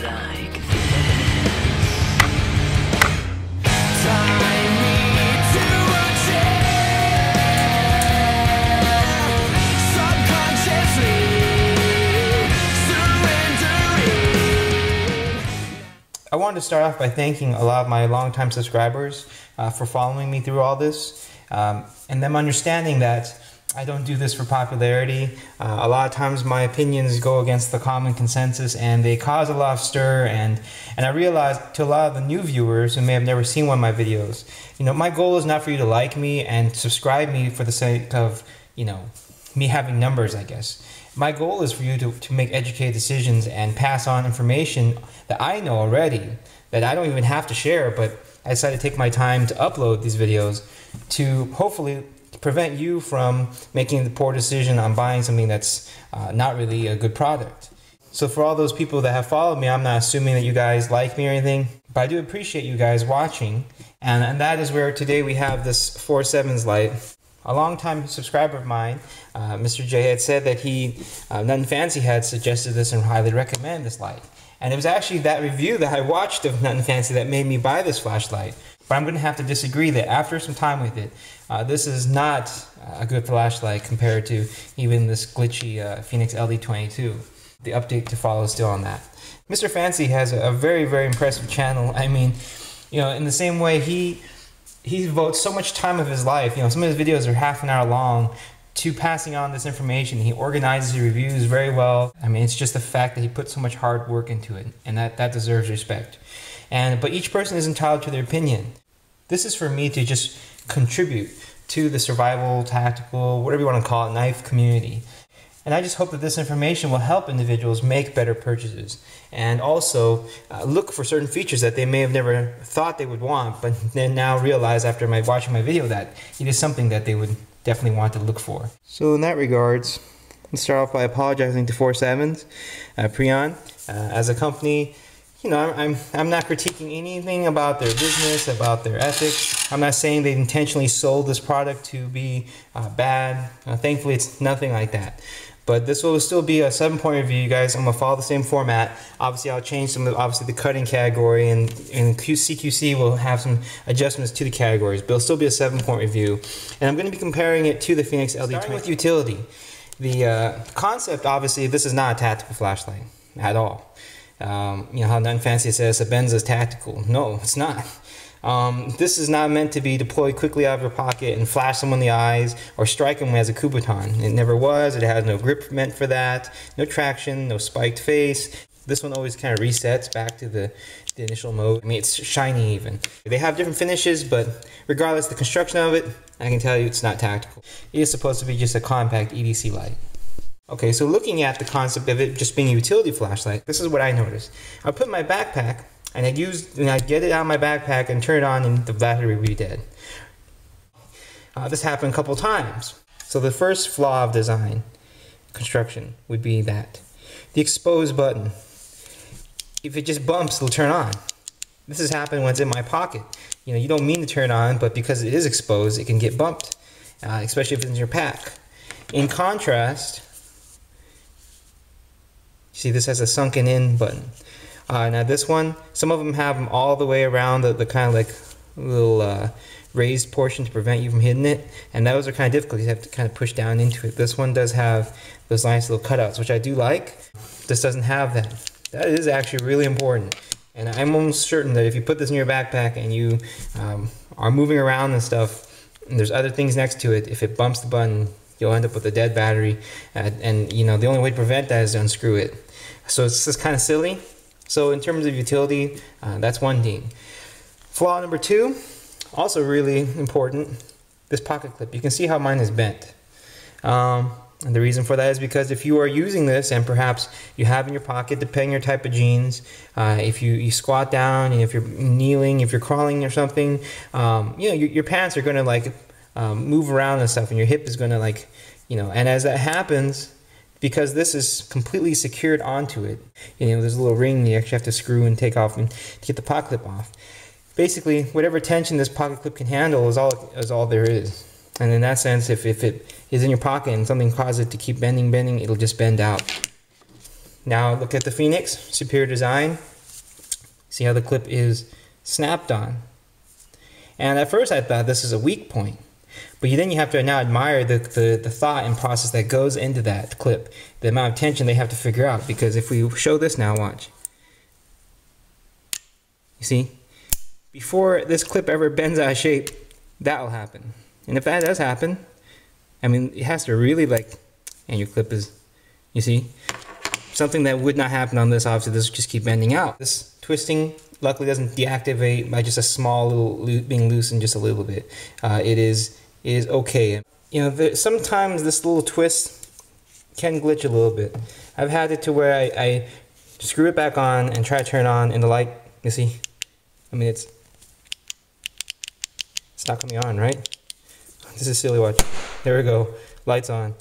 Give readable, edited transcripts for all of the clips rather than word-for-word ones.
like this. Tie me to a chair, subconsciously surrendering. I wanted to start off by thanking a lot of my longtime subscribers for following me through all this, and them understanding that I don't do this for popularity. A lot of times my opinions go against the common consensus and they cause a lot of stir, and I realize to a lot of the new viewers who may have never seen one of my videos, my goal is not for you to like me and subscribe me for the sake of, me having numbers, I guess. My goal is for you to make educated decisions and pass on information that I know already, that I don't even have to share, but I decided to take my time to upload these videos to hopefully prevent you from making the poor decision on buying something that's not really a good product. So for all those people that have followed me, I'm not assuming that you guys like me or anything, but I do appreciate you guys watching, and that is where today we have this 4.7's light. A longtime subscriber of mine, Mr. J, had said that Nothing Fancy had suggested this and highly recommend this light. And it was actually that review that I watched of Nothing Fancy that made me buy this flashlight. But I'm going to have to disagree that after some time with it, this is not a good flashlight compared to even this glitchy Phoenix LD22. The update to follow is still on that. Mr. Fancy has a very, very impressive channel. I mean, in the same way he devotes so much time of his life. Some of his videos are half an hour long to passing on this information. He organizes his reviews very well. I mean, it's just the fact that he put so much hard work into it, and that deserves respect. But each person is entitled to their opinion. This is for me to just contribute to the survival, tactical, whatever you want to call it, knife community. And I just hope that this information will help individuals make better purchases, and also look for certain features that they may have never thought they would want, but then now realize after watching my video that it is something that they would definitely want to look for. So in that regards, let's start off by apologizing to 4.7's, Preon. As a company, I'm not critiquing anything about their business, about their ethics. I'm not saying they intentionally sold this product to be bad. Thankfully, it's nothing like that. But this will still be a 7-point review, you guys. I'm going to follow the same format. Obviously, I'll change some of the cutting category, and CQC will have some adjustments to the categories, but it'll still be a 7-point review. And I'm going to be comparing it to the Phoenix LD20. Starting with utility. The concept, obviously, this is not a tactical flashlight at all. How Nothing Fancy says Sabenza is tactical. No, it's not. This is not meant to be deployed quickly out of your pocket and flash someone in the eyes or strike them as a Kubotan. It never was. It has no grip meant for that. No traction, no spiked face. This one always kind of resets back to the initial mode. I mean, it's shiny even. They have different finishes, but regardless of the construction of it, I can tell you it's not tactical. It is supposed to be just a compact EDC light. Okay, so looking at the concept of it just being a utility flashlight, this is what I noticed. I put in my backpack, and I'd get it out of my backpack and turn it on, and the battery would be dead. This happened a couple times. So the first flaw of design, construction, would be that the expose button, if it just bumps, it'll turn on. This has happened when it's in my pocket. You don't mean to turn on, but because it is exposed, it can get bumped, especially if it's in your pack. In contrast, see, this has a sunken in button. Now this one, some of them have them all the way around the kind of like little raised portion to prevent you from hitting it, and those are kind of difficult. You have to kind of push down into it. This one does have those nice little cutouts, which I do like. This doesn't have that. That is actually really important, and I'm almost certain that if you put this in your backpack and you are moving around and stuff, and there's other things next to it, if it bumps the button, you'll end up with a dead battery, and the only way to prevent that is to unscrew it. So it's just kind of silly. So in terms of utility, that's one thing. Flaw number 2, also really important, this pocket clip. You can see how mine is bent. And the reason for that is because if you are using this, and perhaps you have in your pocket, depending on your type of jeans, if you squat down, and if you're kneeling, if you're crawling or something, your pants are going to move around and stuff, and your hip is going to and as that happens, because this is completely secured onto it, there's a little ring you actually have to screw and take off and to get the pocket clip off. Basically, whatever tension this pocket clip can handle is all there is. And in that sense, if it is in your pocket and something causes it to keep bending, it'll just bend out. Now look at the Phoenix, superior design. See how the clip is snapped on. And at first I thought this is a weak point. But then you have to now admire the thought and process that goes into that clip. The amount of tension they have to figure out. Because if we show this now, watch. You see? Before this clip ever bends out of shape, that will happen. And if that does happen, I mean, it has to really like, and your clip is, you see? Something that would not happen on this, obviously this will just keep bending out. This twisting luckily doesn't deactivate by just a small little being loosened just a little bit. It is okay. You know, sometimes this little twist can glitch a little bit. I've had it to where I screw it back on and try to turn on and the light, you see? I mean, it's not coming on, right? This is silly, watch. There we go, lights on.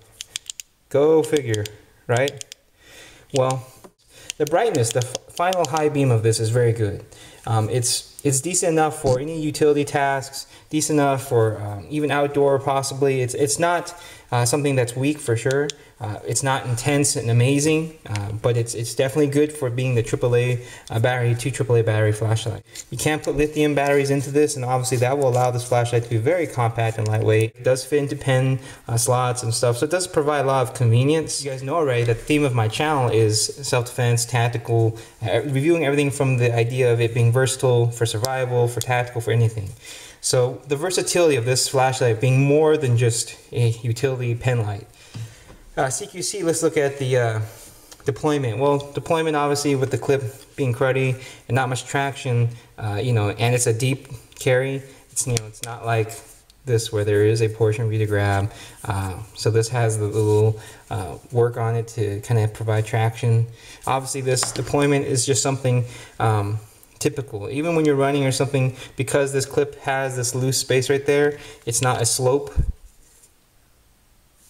Go figure, right? Well, the brightness, the final high beam of this is very good. It's decent enough for any utility tasks, decent enough for even outdoor possibly. It's not something that's weak for sure. It's not intense and amazing, but it's definitely good for being the AAA battery, 2 AAA battery flashlight. You can put lithium batteries into this, and obviously that will allow this flashlight to be very compact and lightweight. It does fit into pen slots and stuff, so it does provide a lot of convenience. You guys know already that the theme of my channel is self-defense, tactical, reviewing everything from the idea of it being versatile for survival, for tactical, for anything. So the versatility of this flashlight being more than just a utility pen light. CQC, let's look at the deployment. Well, deployment obviously with the clip being cruddy and not much traction, you know, and it's a deep carry. It's, you know, it's not like this where there is a portion for you to grab. So this has the little work on it to kind of provide traction. Obviously this deployment is just something typical. Even when you're running or something, because this clip has this loose space right there, it's not a slope.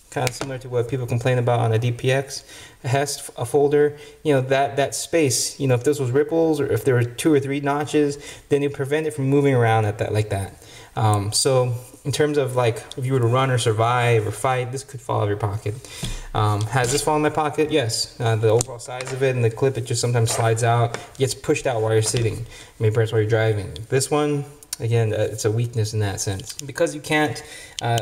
Kind of similar to what people complain about on a DPX. It has a folder, you know, that space, you know, if this was ripples or if there were 2 or 3 notches, then it prevent it from moving around at that like that. So in terms of like if you were to run or survive or fight, this could fall out of your pocket. Has this fallen in my pocket? Yes. The overall size of it and the clip, it just sometimes slides out, gets pushed out while you're sitting, maybe perhaps while you're driving. This one, again, it's a weakness in that sense. Because you can't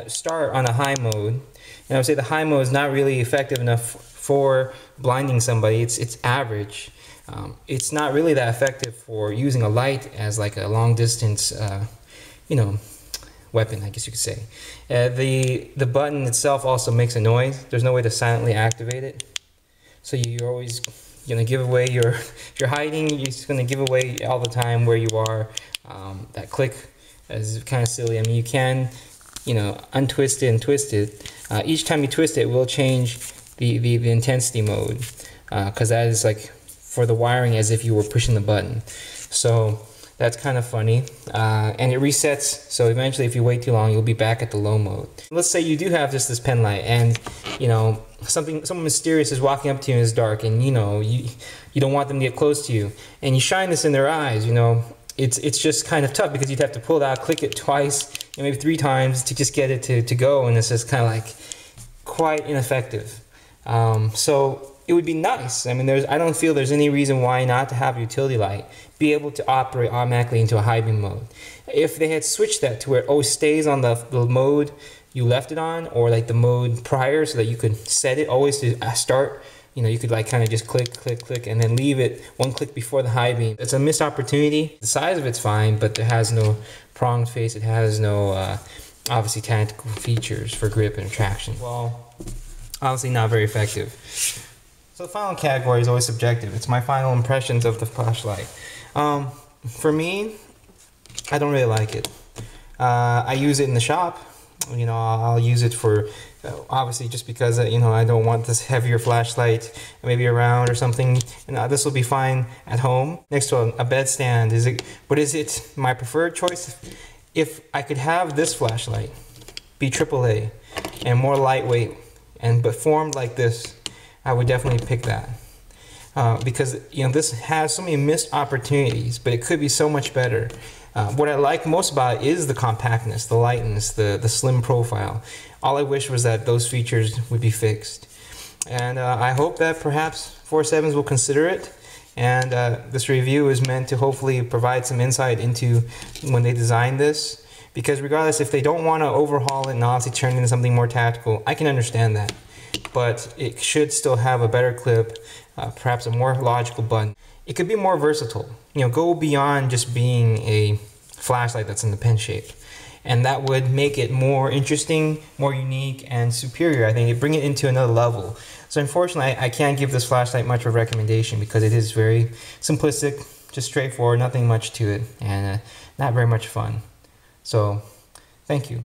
start on a high mode, and I would say the high mode is not really effective enough for blinding somebody. It's average. It's not really that effective for using a light as like a long distance, you know, weapon, I guess you could say. The button itself also makes a noise. There's no way to silently activate it. So you're always gonna give away if you're hiding, you're just gonna give away all the time where you are. That click is kind of silly. I mean, you can, you know, untwist it and twist it. Each time you twist it, it will change the intensity mode, because that is like for the wiring as if you were pushing the button. So that's kind of funny, and it resets. So eventually, if you wait too long, you'll be back at the low mode. Let's say you do have just this pen light, and you know someone mysterious is walking up to you and it's dark, and you know you don't want them to get close to you, and you shine this in their eyes. You know, it's just kind of tough because you'd have to pull it out, click it twice, and maybe 3 times to just get it to go, and it's just kind of like quite ineffective. So it would be nice. I mean, I don't feel there's any reason why not to have a utility light be able to operate automatically into a high beam mode. If they had switched that to where it always stays on the mode you left it on, or like the mode prior, so that you could set it always to start, you know, you could like kind of just click, click, click, and then leave it 1 click before the high beam. It's a missed opportunity. The size of it's fine, but it has no pronged face. It has no, obviously, tactical features for grip and traction. Well, obviously not very effective. So the final category is always subjective. It's my final impressions of the flashlight. For me, I don't really like it. I use it in the shop. You know, I'll use it for, obviously just because, you know, I don't want this heavier flashlight maybe around or something. And this will be fine at home next to a bedstand. But is it my preferred choice? If I could have this flashlight be AAA and more lightweight but formed like this, I would definitely pick that. Because, you know, this has so many missed opportunities, but it could be so much better. What I like most about it is the compactness, the lightness, the slim profile. All I wish was that those features would be fixed. And I hope that perhaps 4.7s will consider it. And this review is meant to hopefully provide some insight into when they design this. Because regardless, if they don't want to overhaul it and honestly turn it into something more tactical, I can understand that. But it should still have a better clip, perhaps a more logical button. It could be more versatile. You know, go beyond just being a flashlight that's in the pen shape. And that would make it more interesting, more unique, and superior. I think it bring it into another level. So unfortunately, I can't give this flashlight much of a recommendation because it is very simplistic, just straightforward, nothing much to it, and not very much fun. So, thank you.